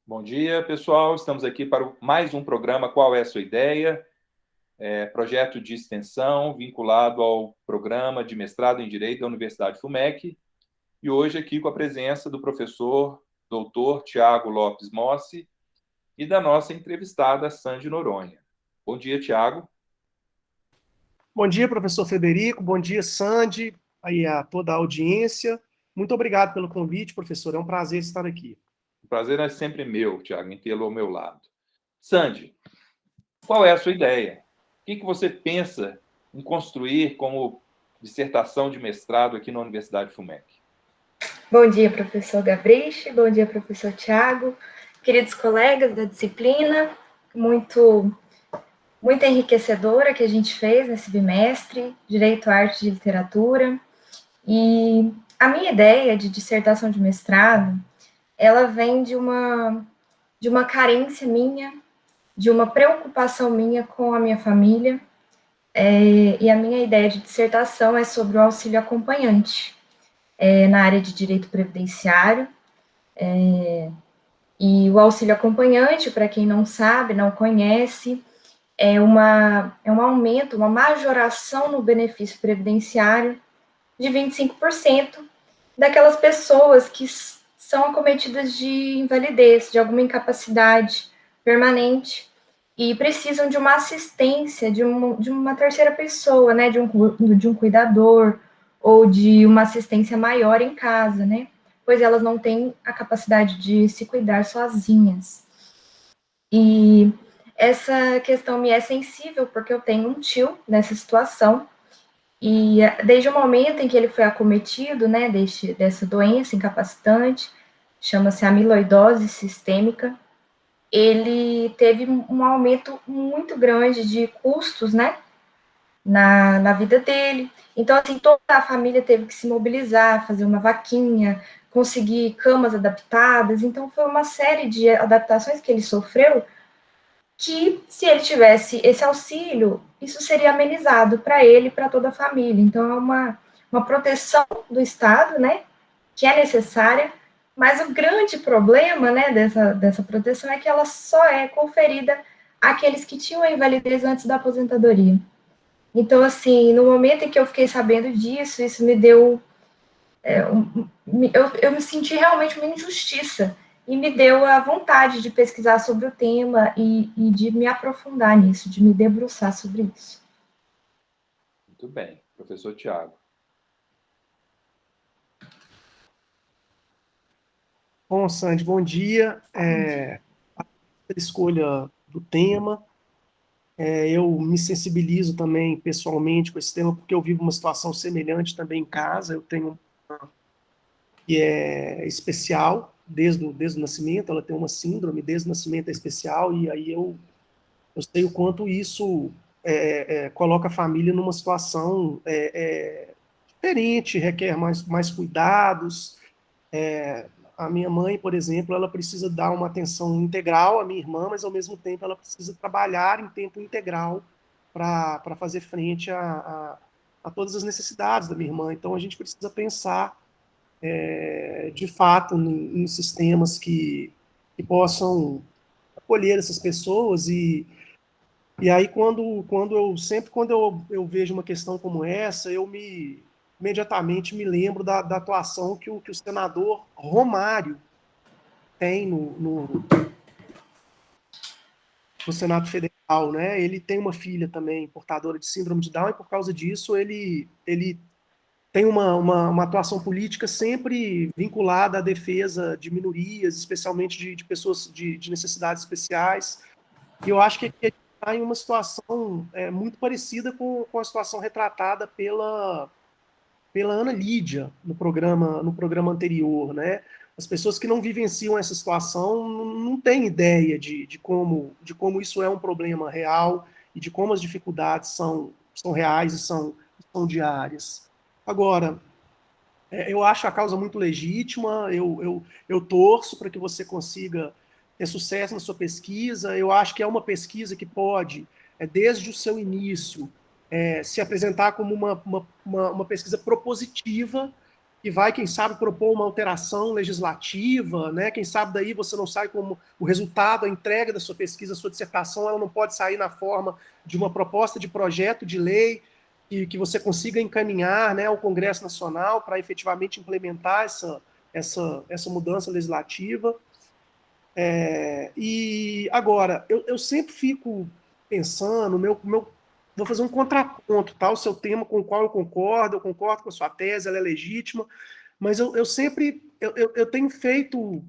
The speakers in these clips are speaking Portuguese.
Bom dia, pessoal. Estamos aqui para mais um programa Qual é a Sua Ideia? Projeto de extensão vinculado ao programa de mestrado em Direito da Universidade FUMEC. E hoje aqui com a presença do professor doutor Tiago Lopes Mossi e da nossa entrevistada Sandy Noronha. Bom dia, Tiago. Bom dia, professor Frederico. Bom dia, Sandy, aí a toda a audiência. Muito obrigado pelo convite, professor. É um prazer estar aqui. O prazer é sempre meu, Tiago, em tê-lo ao meu lado. Sandy, qual é a sua ideia? O que você pensa em construir como dissertação de mestrado aqui na Universidade FUMEC? Bom dia, professor Gabriche. Bom dia, professor Tiago. Queridos colegas da disciplina, muito enriquecedora que a gente fez nesse bimestre, Direito, Arte e Literatura. E a minha ideia de dissertação de mestrado, ela vem de uma carência minha, de uma preocupação minha com a minha família, e a minha ideia de dissertação é sobre o auxílio acompanhante, na área de direito previdenciário. E o auxílio acompanhante, para quem não sabe, não conhece, é um aumento, uma majoração no benefício previdenciário de 25% daquelas pessoas que são acometidas de invalidez, de alguma incapacidade permanente, e precisam de uma assistência de uma terceira pessoa, né, de um cuidador, ou de uma assistência maior em casa, né, pois elas não têm a capacidade de se cuidar sozinhas. E essa questão me é sensível, porque eu tenho um tio nessa situação, e desde o momento em que ele foi acometido, né, dessa doença incapacitante, chama-se amiloidose sistêmica, ele teve um aumento muito grande de custos, né, na vida dele. Então, assim, toda a família teve que se mobilizar, fazer uma vaquinha, conseguir camas adaptadas. Então, foi uma série de adaptações que ele sofreu que, se ele tivesse esse auxílio, isso seria amenizado para ele e para toda a família. Então, é uma proteção do Estado, né, que é necessária, mas o grande problema, né, dessa proteção é que ela só é conferida àqueles que tinham a invalidez antes da aposentadoria. Então, assim, no momento em que eu fiquei sabendo disso, isso me deu... eu me senti realmente uma injustiça, e me deu a vontade de pesquisar sobre o tema e de me aprofundar nisso, de me debruçar sobre isso. Muito bem. Professor Tiago. Bom, Sandy, bom dia. A escolha do tema. Eu me sensibilizo também pessoalmente com esse tema, porque eu vivo uma situação semelhante também em casa. Eu tenho uma que é especial desde o nascimento, ela tem uma síndrome, desde o nascimento é especial, e aí eu sei o quanto isso coloca a família numa situação diferente, requer mais cuidados. A minha mãe, por exemplo, ela precisa dar uma atenção integral à minha irmã, mas ao mesmo tempo ela precisa trabalhar em tempo integral para fazer frente a todas as necessidades da minha irmã. Então a gente precisa pensar de fato em sistemas que possam acolher essas pessoas e aí, quando eu vejo uma questão como essa, imediatamente me lembro da atuação que o senador Romário tem no Senado Federal, né? Ele tem uma filha também portadora de síndrome de Down, e por causa disso ele tem uma atuação política sempre vinculada à defesa de minorias, especialmente de pessoas de necessidades especiais. E eu acho que aqui a gente está em uma situação muito parecida com a situação retratada pela Ana Lídia no programa anterior, né? As pessoas que não vivenciam essa situação não têm ideia de como isso é um problema real e de como as dificuldades são reais e são diárias. Agora, eu acho a causa muito legítima, eu torço para que você consiga ter sucesso na sua pesquisa. Eu acho que é uma pesquisa que pode, desde o seu início, se apresentar como uma pesquisa propositiva que vai, quem sabe, propor uma alteração legislativa, né? Quem sabe daí você não sai como o resultado, a entrega da sua pesquisa, a sua dissertação, ela não pode sair na forma de uma proposta de projeto de lei que você consiga encaminhar, né, ao Congresso Nacional para efetivamente implementar essa mudança legislativa. E agora, eu sempre fico pensando, vou fazer um contraponto, tá? O seu tema com o qual eu concordo com a sua tese, ela é legítima, mas eu tenho feito,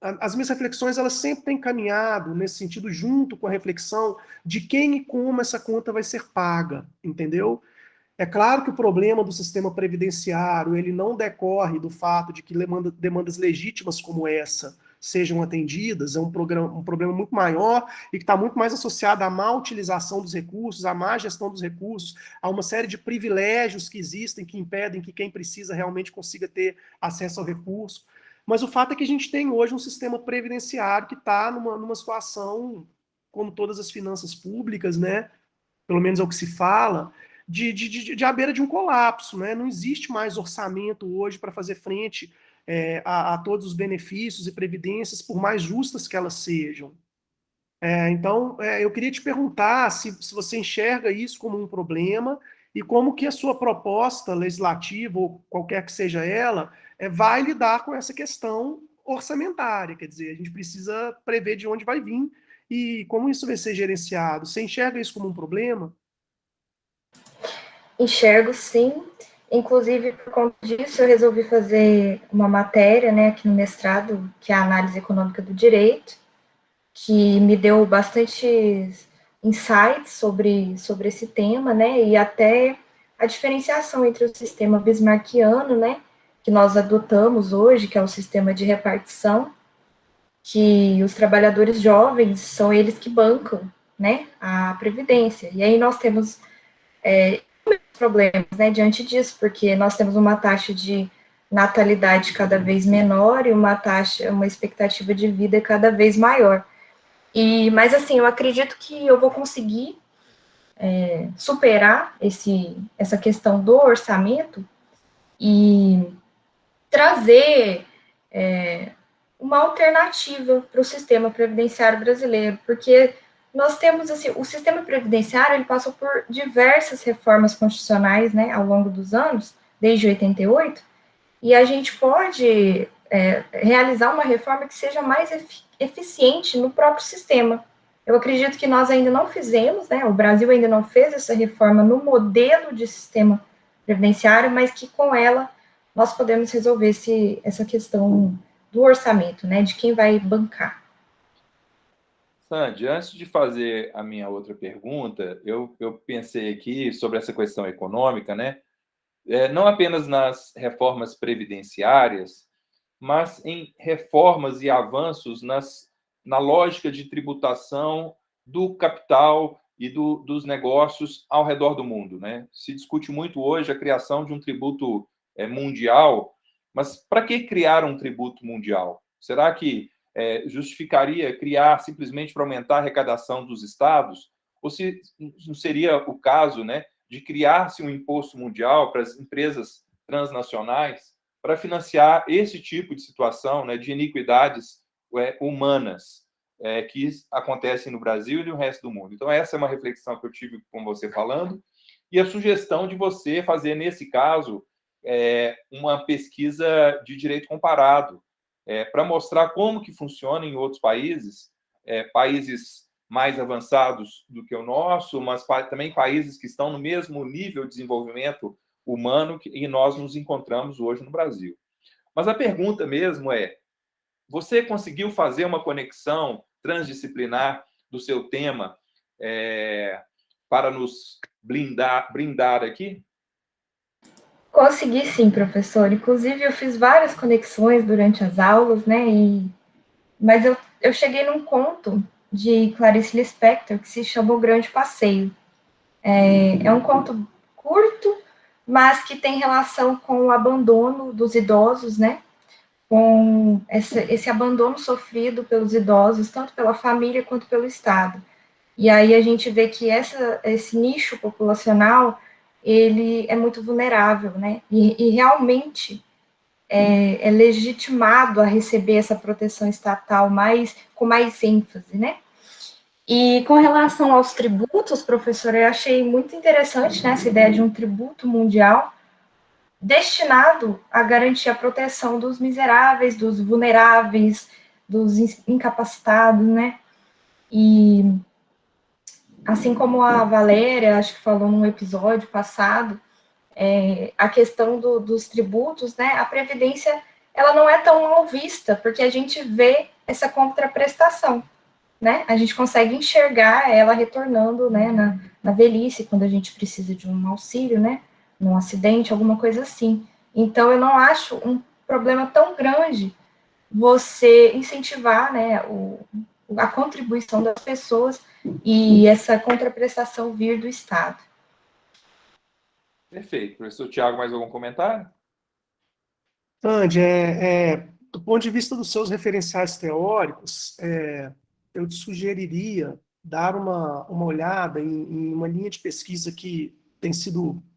as minhas reflexões, elas sempre têm caminhado nesse sentido, junto com a reflexão de quem e como essa conta vai ser paga, entendeu? É claro que o problema do sistema previdenciário, ele não decorre do fato de que demandas legítimas como essa sejam atendidas, é um problema muito maior e que está muito mais associado à má utilização dos recursos, à má gestão dos recursos, a uma série de privilégios que existem que impedem que quem precisa realmente consiga ter acesso ao recurso. Mas o fato é que a gente tem hoje um sistema previdenciário que está numa situação, como todas as finanças públicas, né? Pelo menos é o que se fala, de à beira de um colapso, né? Não existe mais orçamento hoje para fazer frente a todos os benefícios e previdências, por mais justas que elas sejam. Então, eu queria te perguntar se você enxerga isso como um problema e como que a sua proposta legislativa, ou qualquer que seja ela, vai lidar com essa questão orçamentária. Quer dizer, a gente precisa prever de onde vai vir e como isso vai ser gerenciado. Você enxerga isso como um problema? Enxergo, sim. Inclusive, por conta disso, eu resolvi fazer uma matéria, né, aqui no mestrado, que é a análise econômica do direito, que me deu bastantes insights sobre esse tema, né, e até a diferenciação entre o sistema bismarckiano, né, que nós adotamos hoje, que é o sistema de repartição, que os trabalhadores jovens são eles que bancam, né, a previdência. E aí nós temos problemas, né, diante disso, porque nós temos uma taxa de natalidade cada vez menor e uma expectativa de vida cada vez maior. Mas assim, eu acredito que eu vou conseguir superar essa questão do orçamento e trazer uma alternativa para o sistema previdenciário brasileiro, porque nós temos, assim, o sistema previdenciário, ele passou por diversas reformas constitucionais, né, ao longo dos anos, desde 88, e a gente pode realizar uma reforma que seja mais eficiente no próprio sistema. Eu acredito que nós ainda não fizemos, né, o Brasil ainda não fez essa reforma no modelo de sistema previdenciário, mas que com ela nós podemos resolver essa questão do orçamento, né, de quem vai bancar. Sandy, antes de fazer a minha outra pergunta, eu pensei aqui sobre essa questão econômica, né? Não apenas nas reformas previdenciárias, mas em reformas e avanços na lógica de tributação do capital e dos negócios ao redor do mundo, né? Se discute muito hoje a criação de um tributo mundial, mas para que criar um tributo mundial? Será que justificaria criar simplesmente para aumentar a arrecadação dos estados? Ou se não seria o caso, né, de criar-se um imposto mundial para as empresas transnacionais para financiar esse tipo de situação, né, de iniquidades humanas que acontecem no Brasil e no resto do mundo? Então, essa é uma reflexão que eu tive com você falando, e a sugestão de você fazer, nesse caso, uma pesquisa de direito comparado, para mostrar como que funciona em outros países, países mais avançados do que o nosso, mas também países que estão no mesmo nível de desenvolvimento humano que nós nos encontramos hoje no Brasil. Mas a pergunta mesmo você conseguiu fazer uma conexão transdisciplinar do seu tema para nos brindar aqui? Consegui sim, professor. Inclusive, eu fiz várias conexões durante as aulas, né? Mas eu cheguei num conto de Clarice Lispector que se chama O Grande Passeio. É um conto curto, mas que tem relação com o abandono dos idosos, né? Com esse abandono sofrido pelos idosos, tanto pela família quanto pelo Estado. E aí a gente vê que esse nicho populacional, ele é muito vulnerável, né? E realmente é legitimado a receber essa proteção estatal com mais ênfase, né? E com relação aos tributos, professor, eu achei muito interessante, né, essa ideia de um tributo mundial destinado a garantir a proteção dos miseráveis, dos vulneráveis, dos incapacitados, né? E assim como a Valéria, acho que falou num episódio passado, a questão dos tributos, né? A Previdência, ela não é tão mal vista, porque a gente vê essa contraprestação, né? A gente consegue enxergar ela retornando, né, na velhice, quando a gente precisa de um auxílio, né? Num acidente, alguma coisa assim. Então, eu não acho um problema tão grande você incentivar, né, a contribuição das pessoas e essa contraprestação vir do Estado. Perfeito. Professor Tiago, mais algum comentário? Sandy, do ponto de vista dos seus referenciais teóricos, eu te sugeriria dar uma olhada em uma linha de pesquisa que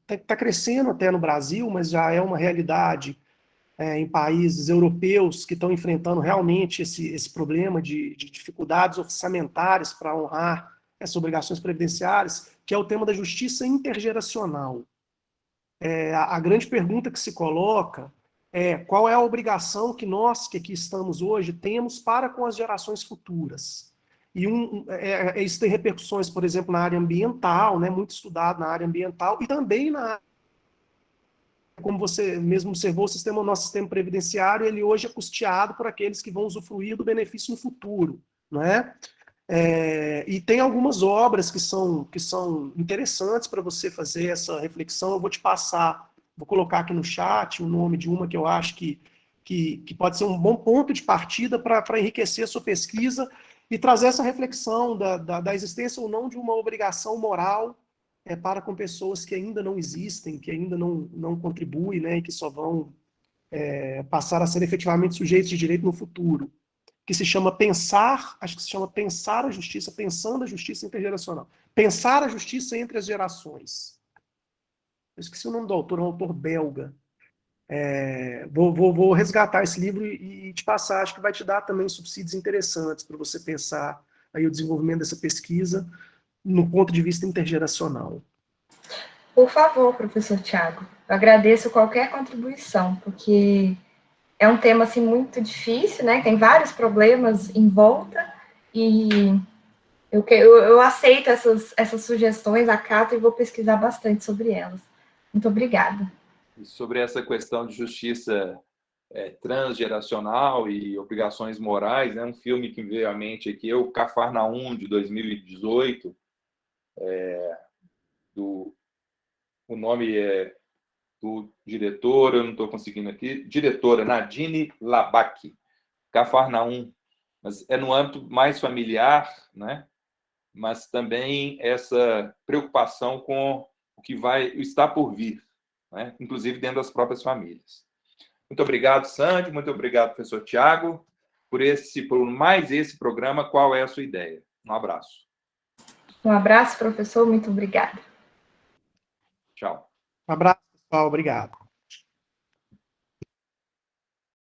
está crescendo até no Brasil, mas já é uma realidade em países europeus que estão enfrentando realmente esse problema de dificuldades orçamentárias para honrar essas obrigações previdenciárias, que é o tema da justiça intergeracional. A grande pergunta que se coloca é qual é a obrigação que nós, que aqui estamos hoje, temos para com as gerações futuras. E isso tem repercussões, por exemplo, na área ambiental, né, muito estudado na área ambiental, e também como você mesmo observou, nosso sistema previdenciário, ele hoje é custeado por aqueles que vão usufruir do benefício no futuro, não é? E tem algumas obras que são interessantes para você fazer essa reflexão. Eu vou te passar, vou colocar aqui no chat o nome de uma que eu acho que pode ser um bom ponto de partida para enriquecer a sua pesquisa e trazer essa reflexão da existência ou não de uma obrigação moral para com pessoas que ainda não existem, que ainda não contribuem, né, e que só vão passar a ser efetivamente sujeitos de direito no futuro, que se chama acho que se chama Pensar a Justiça, Pensando a Justiça Intergeracional. Pensar a Justiça entre as Gerações. Eu esqueci o nome do autor, é um autor belga. Vou resgatar esse livro e te passar, acho que vai te dar também subsídios interessantes para você pensar aí o desenvolvimento dessa pesquisa no ponto de vista intergeracional. Por favor, professor Tiago, eu agradeço qualquer contribuição, porque é um tema assim, muito difícil, né? Tem vários problemas em volta, e eu aceito essas sugestões, acato, e vou pesquisar bastante sobre elas. Muito obrigada. E sobre essa questão de justiça transgeracional e obrigações morais, né? Um filme que me veio à mente aqui é o Cafarnaum, de 2018, o nome é do diretor, eu não estou conseguindo aqui, diretora Nadine Labaki, Cafarnaum, mas é no âmbito mais familiar, né? Mas também essa preocupação com o que está por vir, né? Inclusive dentro das próprias famílias. Muito obrigado, Sandy, muito obrigado, professor Tiago, por mais esse programa. Qual é a sua ideia? Um abraço. Um abraço, professor, muito obrigada. Tchau. Um abraço, pessoal, obrigado.